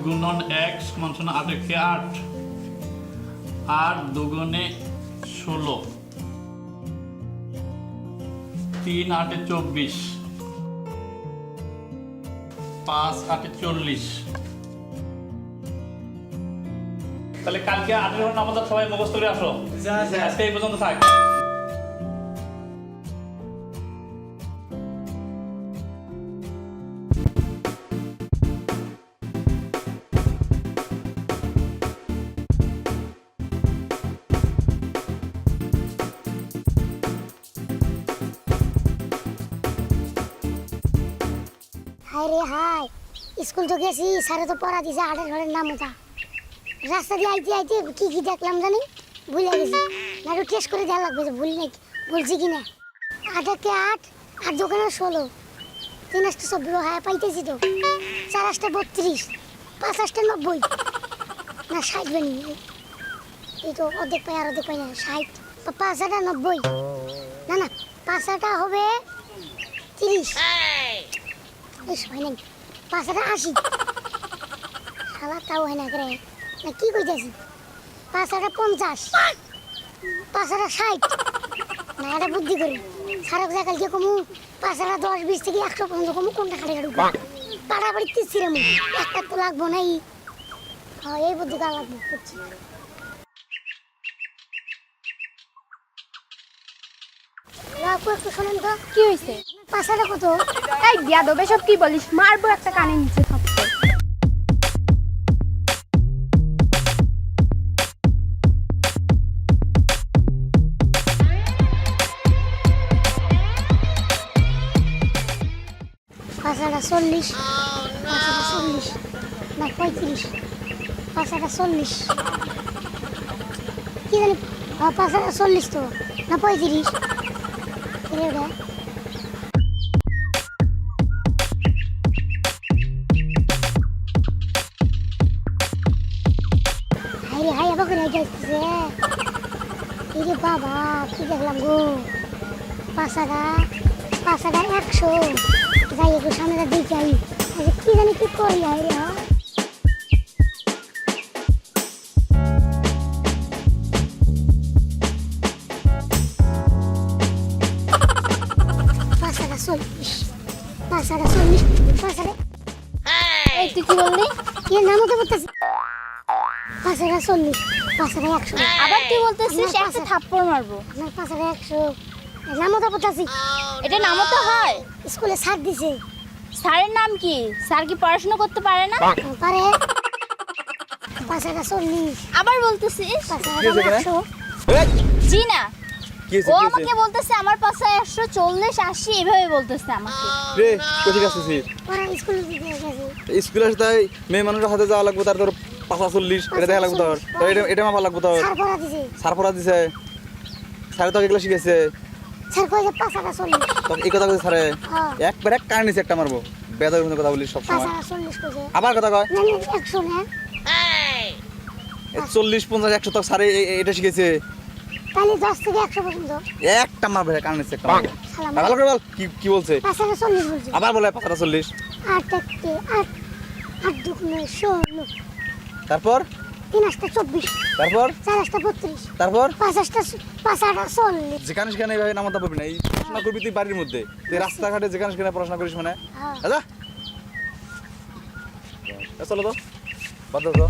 গুণন 1 সমান সমান 8 একে 8, 8 দুগুণে 16, 3 8 24, 5 8 40। তাহলে কালকে 8 আমাদের সবাই মুখস্থ করে আসো। আজকে এই পর্যন্ত থাক। হাই রে হাই, স্কুল তো গেছি, স্যারে তো পড়া দিছে 8 ঘরের নাম ওটা। রাস্তা দিয়ে আইতে আইতে কি কি দেখলাম জানি, ভুলে গেছি। না একটু টেস্ট করে দেওয়া লাগবে যে বলছি কি না। 8 একে 8, 8 দোকানে 16, 3 8 24, হ্যাঁ পাইতেছি তো। 4 8 32, 5 8 90, না 60 বানি। এই তো অর্ধেক পাই আর অর্ধেক পাই না, 60, 5 8 90, না না 5 8 হবে 30, হয় নাই 5 8 80, শালা তাও হয় না করে না, কি কইতেছি 5 8 50, 5 8 60, না এটা বুদ্ধি করি সারক জায়গায় গিয়ে কমু 5 8 10 20 থেকে 100 পর্যন্ত কমু, কোনটা খালি গাড়ি পাড়াবাড়ি তিচ্ছিরে মু একটা তো লাগবো নাই। হ্যাঁ এই বুদ্ধি করা লাগবে, বুঝছি। আপু একটু শোনেন তো, কি হয়েছে? 5 8 কত? এই বিয়াদব, এসব কি বলিস? মারবো একটা কানে নিচে থাপ্পড়। পাঁচ আটা 40, 5 আটা 40, না 35, 5 আটা 40, কি জানি 5 আটা 40 তো না 35, এটা হাই রে হাই, আবার করে যাইতেছে। এই রে বাবা, কি দেখলাম গো, 5 আটা 100, যাই একটু সামনে দেখে আই, কি জানি কি করি। হাই রে হ্যাঁ, 5 আটা 40, 5 আটা 40, 5 আটা এই তুই কি বললি? কি নাম তো বলতেছি, 5 আটা 40, 5 আটা 100, আবার তুই বলতেছিস একটা থাপ্পড় মারবো? না 5 আটা 100 নাম তো বলতেছি। এটা নামও তো হয়? স্কুলে ছাড় দিছে। স্যারের নাম কি? স্যার কি পড়াশোনা করতে পারে না? পারে। 5 আটা 40, আবার বলতেছিস? 5 আটা 100, জি না, কি হয়েছে, ও কি আমাকে হয়েছে? বলতেছে আমার পাশে 140 80 এভাবে বলতেছে আমাকে। রে কোথায় আসছিস? ওরা স্কুলে গেছে। স্কুলে আসতে হয়, মেয়ে মানুষের হাতে যাওয়া লাগবে, তার তোর 45 এটা দেখা লাগবে, তোর তোর এটা মাপা লাগবে, তোর স্যার পড়া দিছে। সার পড়া দিছে, স্যারে তোকে এগুলো শিখেছে, স্যার কইছে 5 আটা 40, তোকে এই কথা কইছে স্যারে, হ্যাঁ একবার এক কারণ নিচে একটা মারবো, বেদার মতো কথা বলিস 5 সবসময়, আটা 40 কইছে। আবার কথা কয় না না 100 না, 40 50 100 তো স্যারে এটা শিখেছে, তাহলে 10 থেকে 100 পর্যন্ত। একটা মারবে কারণ নিচে একটা মারবে। সালাম। ভালো করে বল কি কি বলছে, 5 আটা 40 বলছে। আবার বলে 45, 8 থেকে 8, 8 দুগুণে 16, তারপর 3 আটা 24, তারপর 4 আটা 32, তারপর 5 আটা 40। যেখানে সেখানে এইভাবে নামাতে পারবি না, এই পড়াশোনা করবি তুই বাড়ির মধ্যে, তুই রাস্তাঘাটে যেখানে সেখানে পড়াশোনা করিস মানে, হ্যাঁ আচ্ছা চলো তো বাদ দাও তো।